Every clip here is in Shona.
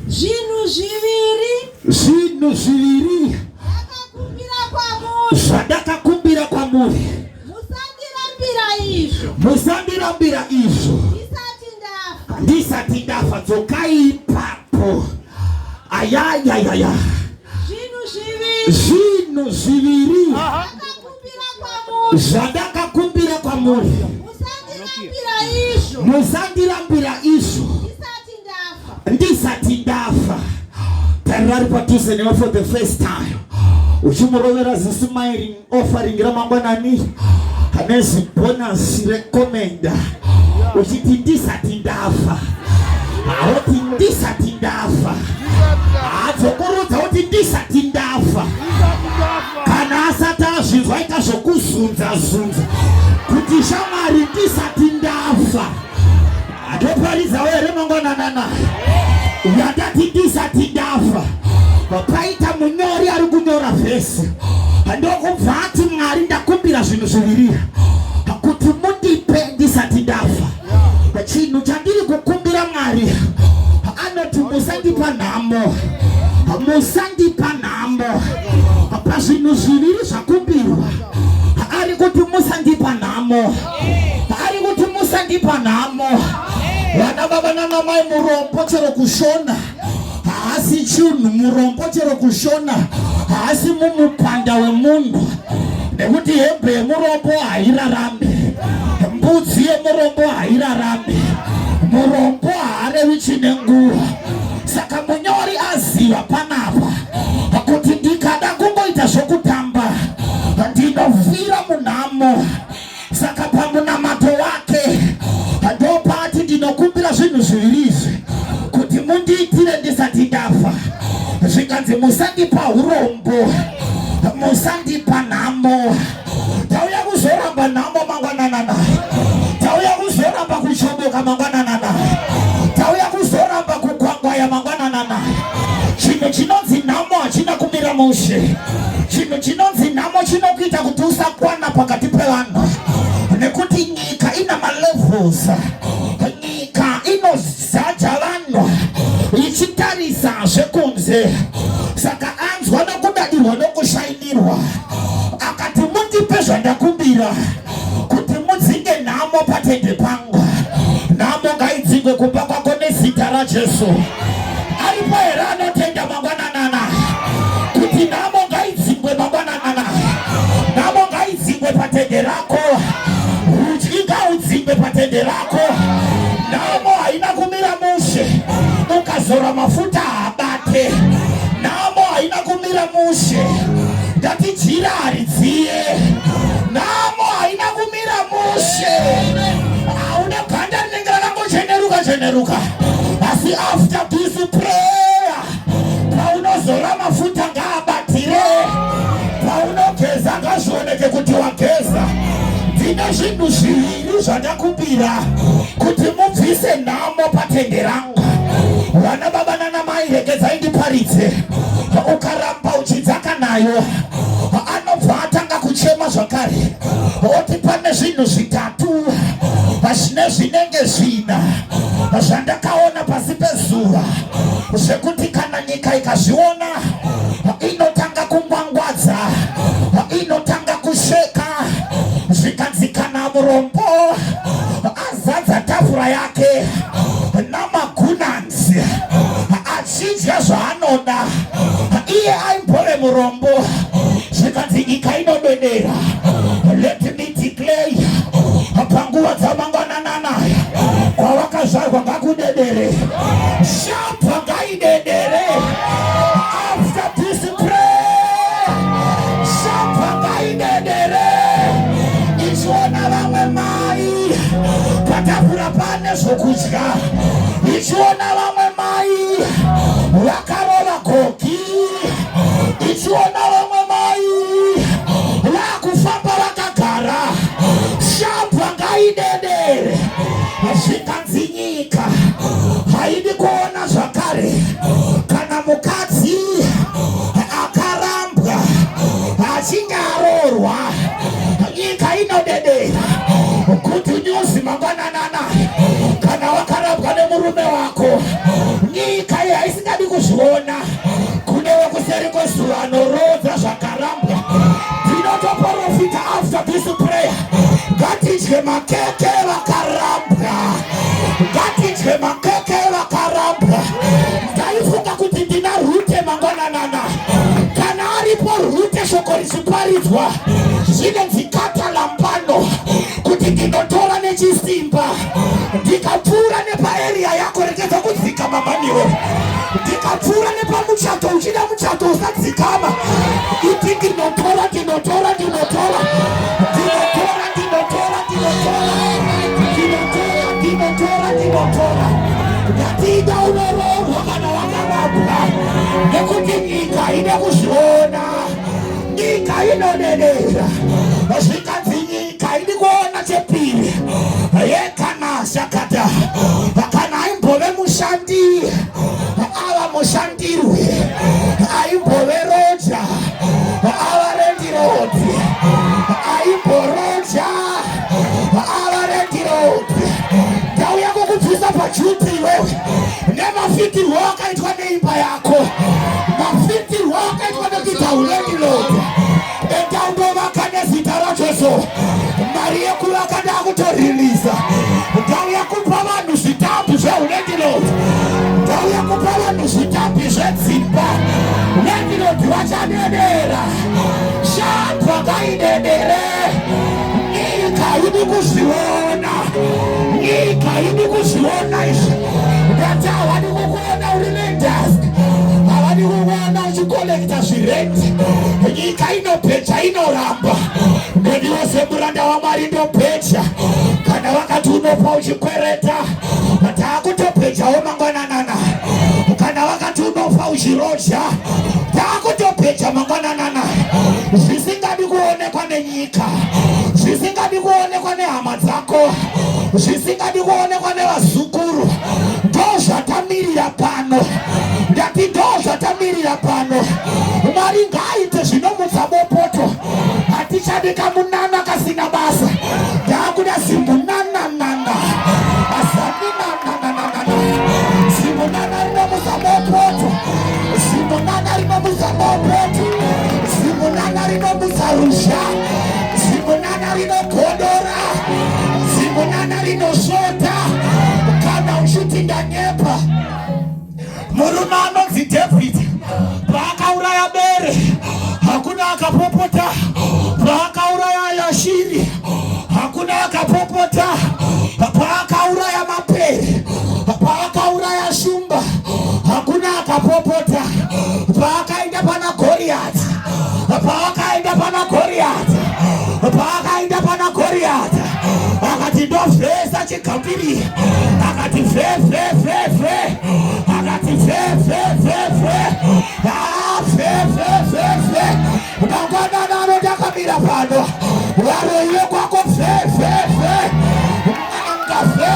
Zvinhu zviviri zvandakakumbira kwamuri, musandirambira izvo ndisati ndafa. Dzokai ipapo. Ayayayaya, zvinhu zviviri zvandakakumbira kwamuri, musandirambira izvo ndisati ndafa. Tarari padhuze newe for the first time. Uchimurovera zismailing offering ramangwanani anezi bonus recommend. Uchiti ndisati ndafa. Auti ndisati ndafa. Adzokurudza kuti ndisati ndafa. Kana asati azvinzwa ita zvokuzunza kuti shamwari ndisati ndafa. Adoparidza ere mangwanana. Yandati ndisati ndafa. Paita munyori ari kunyora vhesi. Ndokubva ati Mwari ndakumbira zvinhu zviviri kuti mundipe ndisati ndafa. Chinhu chandiri kukumbira Mwari anoti musandipa nhamo. Musandipa nhamo. Pazvinhu zviviri zvakumbirwa ari kuti musandipa nhamo. Ari kuti musandipa nhamo. Vana baba nana mai, murombo chero kushona haasi chinhu. Murombo chero kushona haasi mumupanda wemunhu, nekuti hembe yemurombo hairarame, mbudzi yemurombo hairarame, murombo haarevi chine nguva. Saka munyori aziva panapa kuti ndikada kungoita zvokutamba ndinovhira munhamo. Saka pamunamato wake ndopati ndinokumbira zvinhu zviviri izvi kuti mundiitire ndisati ndafa. Zvikanzi musandipa urombo, musandipa nhamo. Tauya kuzoramba nhamo mangwanana. Tauya kuzoramba kuchoboka mangwanana. Tauya kuzoramba kukwangwaya mangwanana. Chinhu chinonzi nhamo hachina kumira mushe. Chinhu chinonzi nhamo chinokuita kuti usakwana pakati pevanhu, nekuti nyika ina malevels. Nyika inozadza vanhu ichitarisa zvekunze. Saka anzwa nokudadirwa nokushainirwa akati mundipe zvandakumbira kuti mudzinge nhamo patende pangu. Nhamo ngaidzingwe kumba kwako nezita raJesu. Aripo here anotenda mangwanana kuti nhamo ngaidzingwe mangwanana? Nhamo ngaidzingwe patende rako. Rudyi ngaudzingwe patende rako. Nhamo haina kumira mushe ukazora mafuta abate. Nhamo haina kumira mushe ndati jira haridziye. Nhamo haina kumira mushe. Hauna ganda rinenge rakangocheneruka. Asi after this prayer, paunozora mafuta ngaabatire. Paunogeza ngazvioneke kuti wageza. Ndine zvinhu zviviri zvandakumbira kuti mubvise nhamo patende rangu. Vana baba nana mai, regedzai ndiparidze. Ukaramba uchidzaka nayo anobva atanga kuchema zvakare. Oti pane zvinhu zvitatu zvine zvinenge zvina zvandakaona pasi pezuva zvekuti kana nyika ikazviona inotanga kungwangwadza, inotanga kusheka. Zvikanzi kana murombo azadza tafura yake namagunanzi achidya zvaanoda, iye aimbove murombo. Zvikanzi nyika inodedera. Let me declare, panguva dzamangwanana kwavakazvarwa ngakudedere. Shapa ngaidedere. After this prayer, shapa ngaidedere. Ichiona vamwe mai patafura pane zvokudya. Ichiona vamwe mai vakarova koki. Ichiona vamwe mai vakufamba vakagara. Shapa ngaidedere. Zvikanzi nyika haidi kuona zvakare kana mukadzi akarambwa achinge arorwa. Nyika inodedera kuti nyuzi mangwanana kana wakarambwa nemurume wako nyika iyi haisingadi kuzviona. Kunewe kuseri kwezuva anorodza zvakarambwa. Ndinotoprofita after this prayer, ngatidye makeke vakarambwa, ngatidye makeke vakarambwa. Ndaifunga kuti ndina Rute mangwananana, kana aripo Rute shoko richiparidzwa zvinonzi katalambano, kuti ndinotora nechisimba ndikapfuura nepaeria yako, rekeza kudzika mamaniwo, ndikapfuura nepamuchato uchida muchato usadzikama, iti ndinotora ndinotora ndinotora ndinotora ndinotora ndinotora ndinotora ndinotora ndinotora. Ngatiita unororwa kana wakarambwa, nekuti nyika ine kuzviona, nyika inodedera. Zvikanzi nyika iri kuona chepiri yekana shakata, kana aimbove mushandi ava mushandirwe, aimbove roja ava rendirodi, aimboroja ava rendirodi. Ndauya kukubvisa pajuti iwewe nemafitirwo akaitwa neimba yako, mafitirwo akaitwa nekuita urendirodi. Endaundovaka nezita raJesu, mari yekuvaka ndakutoririsa. Ndauya kupa vanhu zvitambi zveurendirodi, ndauya kupa vanhu zvitambi zvedzimba. Rendirodi vachadedera, shandwa ngaidedere. Nyika iri kuzviona, nyika iri kuzviona izvi. Ndati havadi kukuona uri nedesk, havadi kukuona uchikolekta zvirenti. Nyika inopecha, inoramba. Ndiwo semuranda waMwari ndopecha. Kana vakati unopa uchikwereta, taakutopechawo mangwananana. Kana vakati unopa uchiroja, taakutopecha mangwananana. Zvisingadi kuonekwa nenyika, zvisingadi kuonekwa nehama dzako, zvisingadi kuonekwa nevazukuru, ndozvatamirira pano. Ndati ndozvatamirira pano. Mwari ngaaite zvinomutsa bopoto. Hatichadi kamunana kasina basa, ndaakuda zimunananana, asaninananana. Zimunana rinomutsa bopoto, zimunana rinomutsa bopoto, zimunana rinomutsa rusha, zimunana rinogodora, zimunana rinosvota. Kana uchiti ndanyepa, murume anonzi Dhavhidhi paakauraya bere hakuna akapopota, paakauraya Yashiri hakuna akapopota, paakauraya mapere, paakauraya shumba hakuna akapopota, paakaenda pana Goriati, paakaenda pana Goriati, paakaenda pana Goriati, akati ndovhesa chigambiri, akati ve, akati ve, mangwanana anotakamira pano, varoiwe kwako ve, anga ve,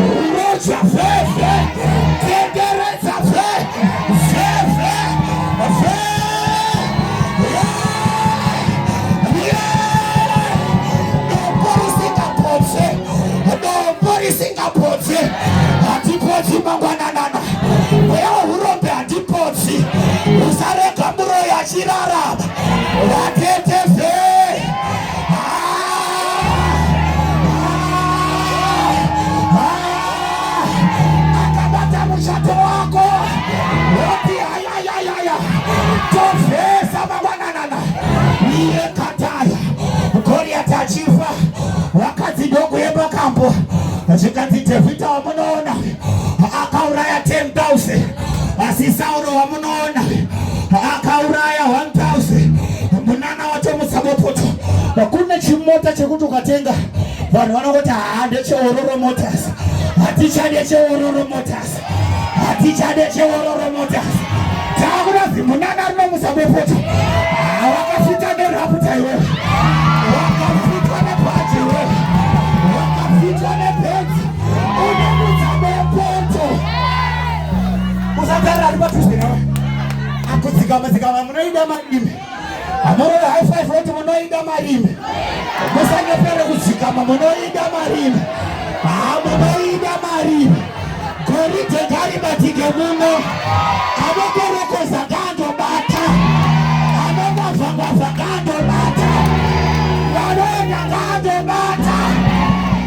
uroja ve, tenderedza ve. Singapotsi, hatipotsi mangwananana. Wewe urombe hatipotsi. Usareka muroyo achirarama. Vatete ve. Akabata mushato wako. Woti ayayayaya. Tofesa mangwananana. Iye kataya. Goriati achifa. Wakati dogo yeba kampo. Zvikanzi Dhavhidhi wamunoona akauraya 10,000, asi Sauro wamunoona akauraya 1,000. Munana watomutsa bopoto. Kune chimota chekuti ukatenga vanhu vanongoti ndecheororo motors. Hatichade cheororo motors, hatichade cheororo motors. Taakuda zimunana rinomutsa bopoto. Wakafita neraputa iwewe, wakafitwa nepaji iwewe, wakafitwa nepedzi, unomutsa bopoto. Usatara aripatuswe nawe akudzikama munoida marimi. Amorora high five roti munoida marimi. Musanyepere kudzikama munoida marimi. Munoida marimi. Orite gari batike muno. Abogoroko zagando bata. Abogafagando bata. Waronya gando bata.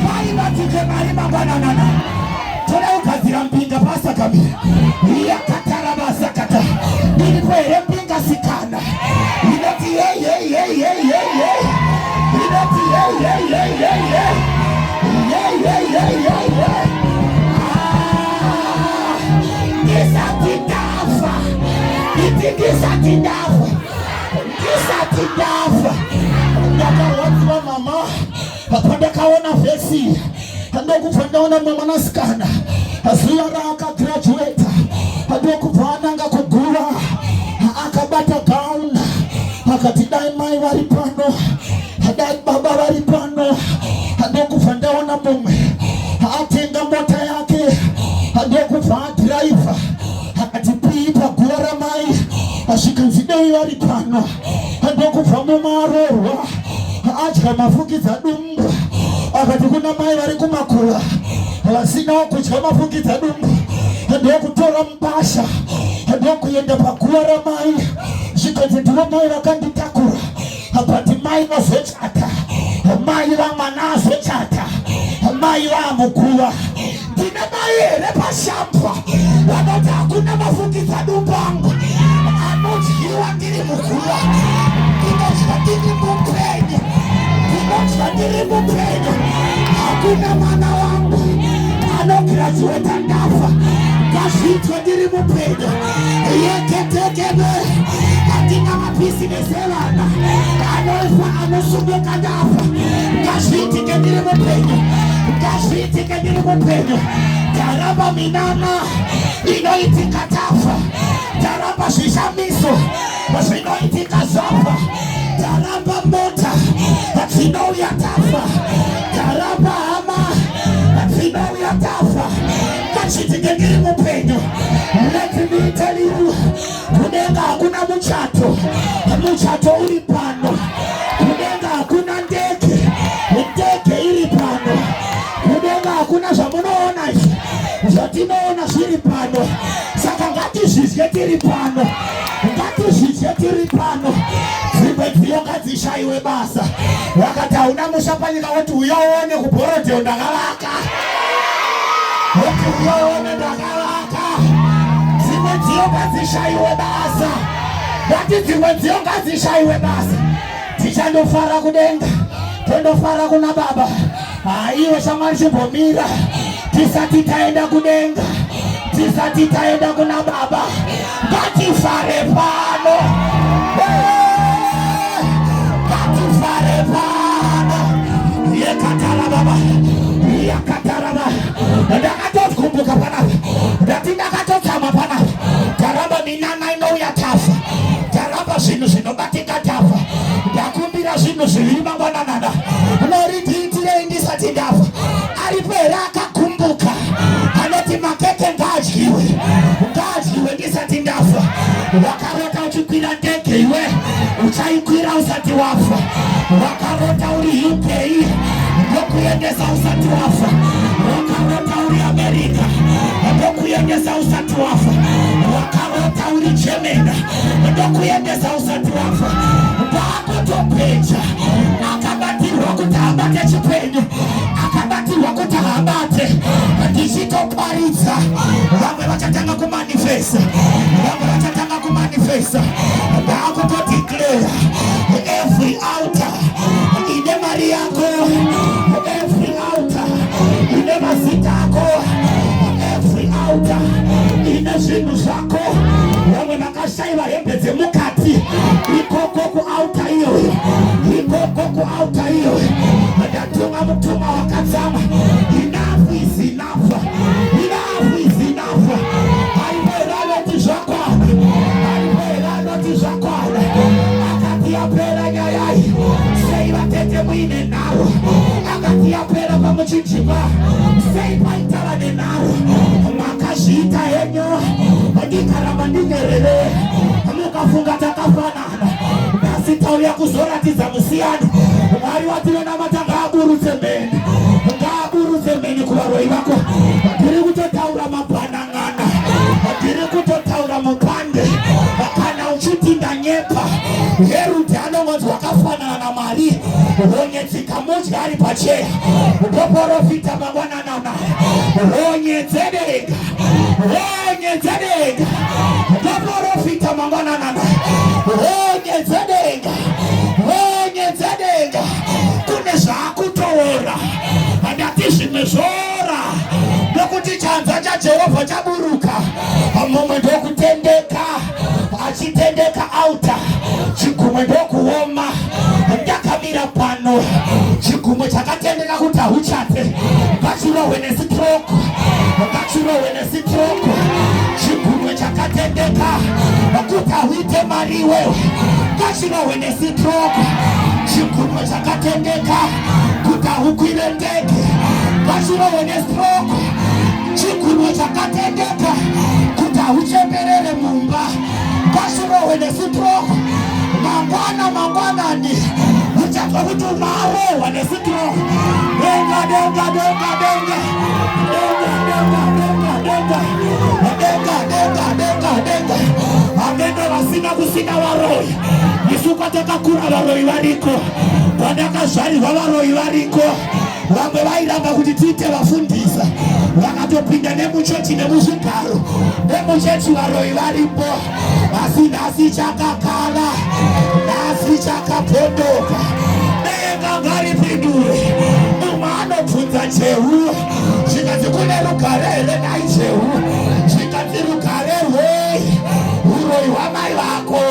Gari batike marima banana. Tole ukazira mpinga pasa kamili. Iya katara basa kata. Nilikwele mpinga sikana. Inati Ndaka mama Apanda kaona fesi Ando kufandaona mama nasikana Azuyara aka graduate Ando kufana nga kugura Akabata gauna Akatidai mai waripano Hadai baba waripano Ando kufandaona mume Atenga mota yake Ando kufaa driver Akatipipa kuwara mai Ashikanzidai waripano Ando kufamu marorwa Achika mafuki za dumbu Akati kuna mai wari kumakula Wasina wakuchika mafuki za dumbu Ando kutora mbasha Ando kuyenda pakuwara mai Shikazidura mai wakanditakura Apati mai wasochata Mai wa manaso chata Mai wa mukua Dina mai repa shampa Wadota kuna mafuki za dumbangu Anojiwa ndiri mukua Inojiwa ndiri mupeni Inojiwa mupeni Hakuna mana wangu Ano graduate ndafa Kashitwa ndiri mupeni Yeketekebe Atina mapisi meselana Anoifa anosumeka ndafa Kashitike ndiri mupeni Kashitike ndiri mupeni Taraba minana Inoitika tafa Taraba shishamiso Inoitika zafa Taraba mota Atino ya tafa Taraba ama Atino ya tafa Kashitike ndiri mupeni Let me tell you Kunenga hakuna muchato Muchato uli pano Kunenga hakuna ndeke Ndeke ili pano Kunenga hakuna shamunoona Zotinoona shiri pano Saka ngati shishketiri pano Ngati shishketiri pano Zimbe zionga zishaiwe basa Wakata unamushapanyika wetu uyaone kuporote undagalaka Wetu uyaone ndagalaka Zionga zishaiwe basa Wati zionga zishaiwe basa Tichando fara kudenga Tendo fara kuna baba Iwe shamanishi pomira Tisa titaenda kudenga Tisa titaenda kuna baba Gati fare pano Gati fare pano Yekatara baba Yekatara baba Ndakatot kumbuka pana Ndati ndakatot sama pana Taraba minana ino ya tafa Taraba sinu batika tafa Ndakumbira sinu mambana nada Noriti itile indisa tindafa Alipera akakumbuka Aneti makete ngajiwe ndisa tindafa Wakarota uchikwira ndeke iwe Uchaikwira usati wafa Wakarota uri UK Ndokuyendesa usati wafa Wakarota uri Amerika Ndokuyendesa usati wafa Wakarota uri Germany Ndokuyendesa usati wafa Ndakotopecha Akabatirwa kutabate chipenyu Akabatirwa kutabate Ndishito paritsa Wame wachatanga kumanifesta Wame wachatanga kumanifesta Ndako to declare Every altar Ine mariako Every altar Ine masitako Every altar Ine zinu zako Wame nakashaiwa yembeze mukati Ikokoku altar hiyo Ikokoku altar hiyo Ndatunga mutuma wakazama Enough is enough. Enough is enough. Alipera tishakwana. Alipera tishakwana. Akatia pera nyayai. Sei batete mwine nao. Akatia pera kwa mchichima. Sei paitala nao. Makashita enyo. Ndikarama ndingerele. Mukafunga takafanana. Nasitaulia kuzora tiza musiani. Mwari watiwe na matanga aburu semeni. Ngaburu semeni kubaroi wako. Kiri kutotaura mapana. ndiri kutotaura mupande kana uchitinda nyepa Herudhi anongonzi wakafanana naMwari wonyedzika mudya ari pacheya ndoprofita mangwanana wonyedzedenga ndoprofita mangwanana wonyedzedenga kune zvaakutoora handati zvimwe zvoora nokuti chanza chaJehovha chaburuka mumwe ndokutendeka achitendeka auta chigumwe ndokuoma ndakamira pano chigumwe chakatendeka kuti hauchate ngachirohwe nesitroko chigumwe chakatendeka kuti hauite mari iwewe ngachirohwe nesitroko chigumwe chakatendeka kuti haukwire ndege ngachirohwe nesitroko chigumwe chakatendeka kuti hauchemberere mumba ngachirohwe nesitroko mangwanani uchatwa kuti umarohwa nesitroko denga amendo vasina kusina varohi isu kwatakakura varohi variko kwandakazvarirwa varohi variko vamwe vairamba kuti tiite vafundisa vakatopinda nemuchechi nemuzvigaro nemuchechi varohi varipo asi nhasi chakakala nhasi chakapondoka denga ngaripindure mumwe anobvunza Jehu zvikanzi kune rugare here nai Jehu zvikanzi rugare rwei uroyi hwamai vako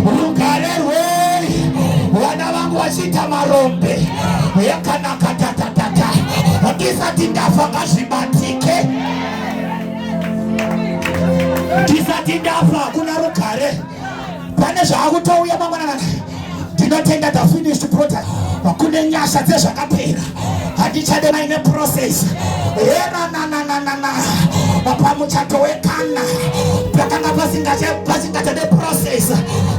rugare rwei vana vangu vachiita marombe yakanaka tatatata ndisati ndafa ngazvibatike ndisati ndafa kuna rugare pane zvaakutouya mangwanana ndinotenda the finished product kune nyasha dzezvakapera handichade maine process heranananana pamuchato wekana pakanga pasingachade process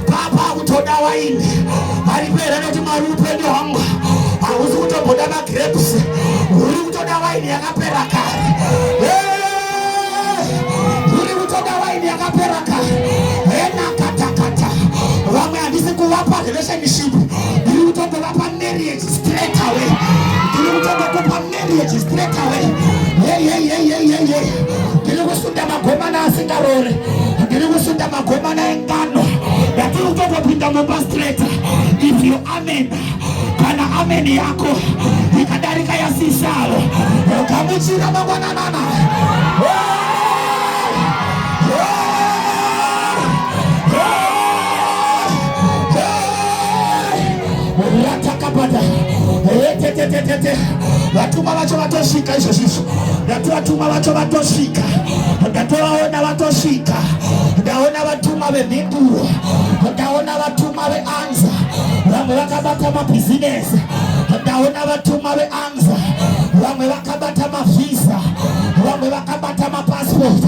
papa kutoda waini haripera noti Mwari upenyu hwangu hauzi kutomboda magrapes uri kutoda waini yakapera kare uri kutoda waini yakapera kare henakatakata vamwe handisi kuvapa relationship ndiri kutongovapa marriage straight away ndiri kusunda magomana asingarore ndiri kusunda magomana engano ndatiri kutongopinda mumba straight if you amen kana amen yako ikadarika yasisaro ukamuchira mangwananana vatuma vacho vatosvika izvozvizvo ndatovatuma vacho vatosvika ndatovaona vatosvika ndaona vatuma vemhinduro ndaona vatuma veanza vamwe vakabata mabhizinesi ndaona vatuma veanza vamwe vakabata mavhisa vamwe vakabata mapassport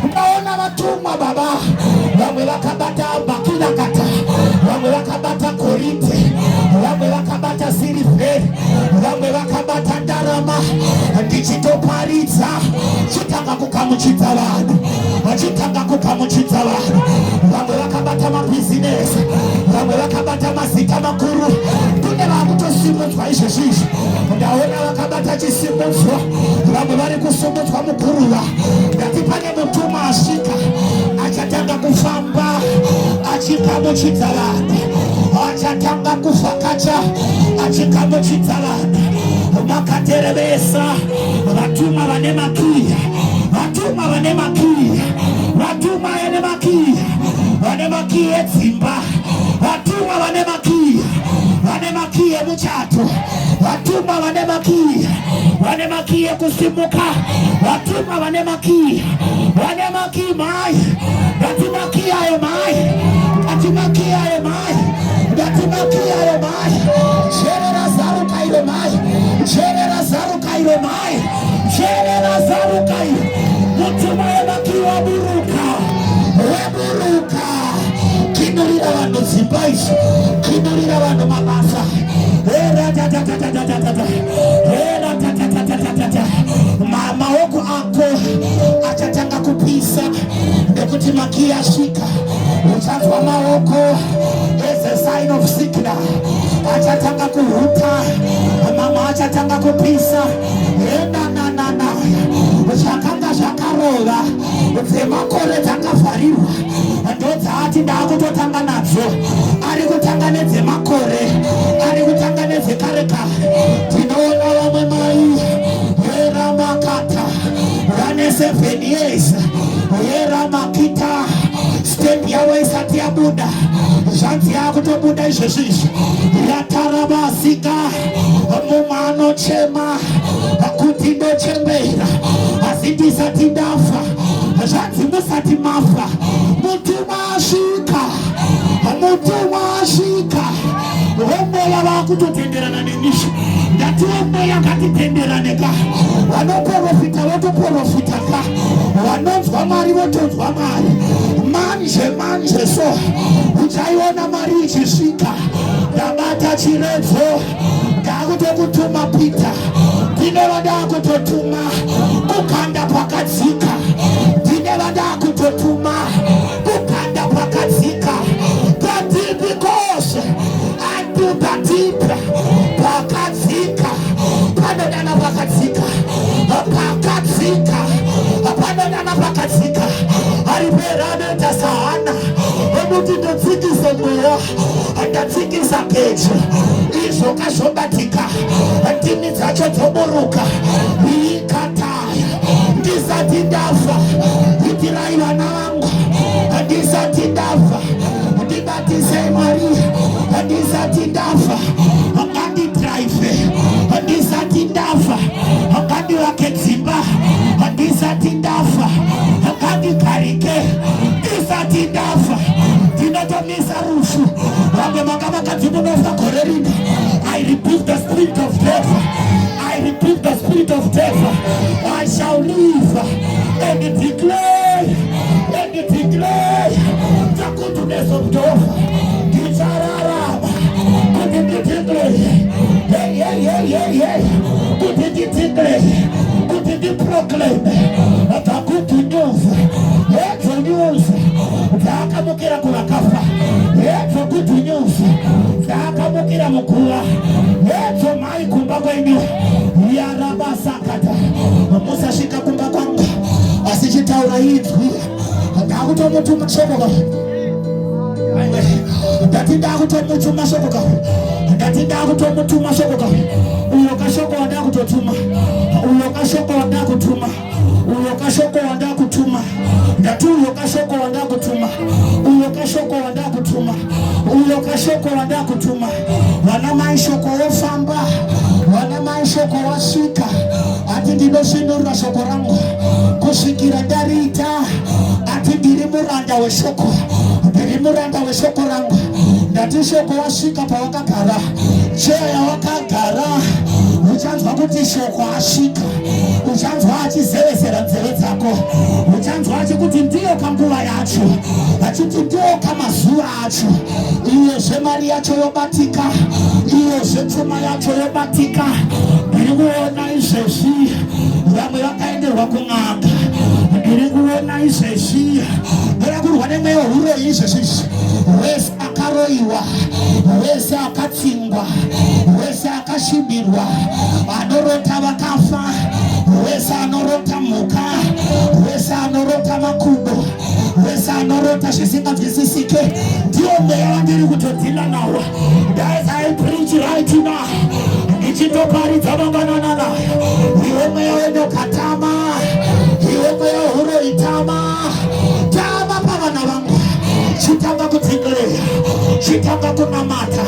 ndaona vatumwa baba vamwe vakabata makinakata vamwe vakabata korinte vamwe vakabata sirivheri vamwe vakabata ndarama ndichitoparidza chitanga kukamuchidza vanhu vamwe vakabata mabhizinesi vamwe vakabata mazita makuru kune vakutosimudzwa izvezvizvi ndaona vakabata chisimudzwa vamwe vari kusumudzwa muguruva ndati pane mutuma asvika achatanga kufamba achikamuchidza vanhu achatanga kuvhakacha achikamuchidza vanhu makaterevesa vatuma vane makiya vane makiya edzimba vatuma vane makiya emuchato vatuma vane makiya kusimuka vatuma vane makiya mai ngatimakiyayo mai Sherera zarukairo mutuma yebakiwa weburuka kinurira vanhu dzimba izvi kinurira vanhu mabasa maoko ako kuti makia shika. Uchanzwa maoko as a sign of sickness. Achatanga kuhuta, mama achatanga kupisa. Na uchakanga shakarova, dzemakore dzakavhariwa. Ndodzati ndakutotanga nadzo. Ari kutanga nedzemakore, ari kutanga nedzekare kare. Tinoona vamwe mai Hera makata vane 7 years. Hera makita step yavo isati yabuda. Zvanzi yakutobuda izvezvizvi. Yatarabasika mumwe anochema kuti ndochembera asi ndisati ndafa. Zvanzi musati mafa. Mutumwa asvika, mutumwa asvika. Vomweya vakutotenderana nemisha. Ndati vomweya ngatitenderane ka. Vanoprofita votoprofita ka. Vanonzwa Mwari votonzwa Mwari. Manje so uchaiona Mwari ichisvika. Ndabata chiredzo ndakutokutuma Pita. Ndinova ndakutotuma kukanda pakadzika. Ndinova ndakutotuma kukanda pakadzika. Because andupatipa pakadzika panodana pakadzika pakadzika panodana pakadzika. Ariperano tasahana omuti ndotsikisa mweya ndatsikisa pecho izvo kazvobatika ndimi dzacho dzoburuka ikataya ndisati ndafa. Itirai vana vangu ndisati ndafa. Ndibatise Mwari ndisati ndafa. Ngandidraive ndisati ndafa. Ngandivake dzimba ndisati ndafa. Ngandigarike ndisati ndafa. Ndinotomisa rufu. Vamwe manga vakadzimunofa gore rino. I rebuke the spirit of death. I rebuke the spirit of death. I shall live and declare the goodness of God. Ndichararama kuti ndideclare. Kuti ndideclare. Kuti ndiproclaim the good news. Edzo news dzakamukira kuvakafa. Edzo good news dzakamukira muguva. Edzo mai kumba kwenyu yarabasakata. Musasvika kumba kwangu asi chitaura idzwi. Ndakutomutuma shoko. Ndati ndakutomutuma shoko. Ndati ndakutomutuma shoko. Uyo kashoko wandakutotuma. Uyo kashoko wandakutuma. Uyo kashoko wandakutuma. Ndati uyo kashoko wandakutuma. Uyo kashoko wandakutuma. Uyo kashoko wandakutuma. Vana mai shoko wofamba. Vana mai shoko wasvika. Ati ndinosvinurira shoko rangu kusvikira ndariita. Ati ndiri muranda weshoko. Ndiri muranda weshoko rangu. Ndati shoko wasvika pawakagara. Cheya yawakagara uchanzwa kuti shoko asvika. Uchanzwa achizevezera nzeve dzako. Uchanzwa achikuti ndiyo kanguva yacho. Achiti ndiyo kamazuva acho. Iyezve mari yacho yobatika. Iyezve pfuma yacho yobatika. Ndiri kuona izvezvi vamwe vakaenderwa kun'anga. Ndiri kuona izvezvi varakurwa nemweya weuroyi izvezvizvi. Wese akaroiwa, wese akatsingwa, wese akashimbirwa, anorota vakafa, wese anorota mhuka, wese anorota makudo, wese anorota zvisinganzwisisike. Ndiyo mweya wandiri kutodhila nawo. As I preach right now, ndichitoparidza mangwanana nayo. Iwe mweya wenokatama, iwe mweya weuroitama, tama pavana vangu. Chitanga kudzikireya, chitanga kunamata.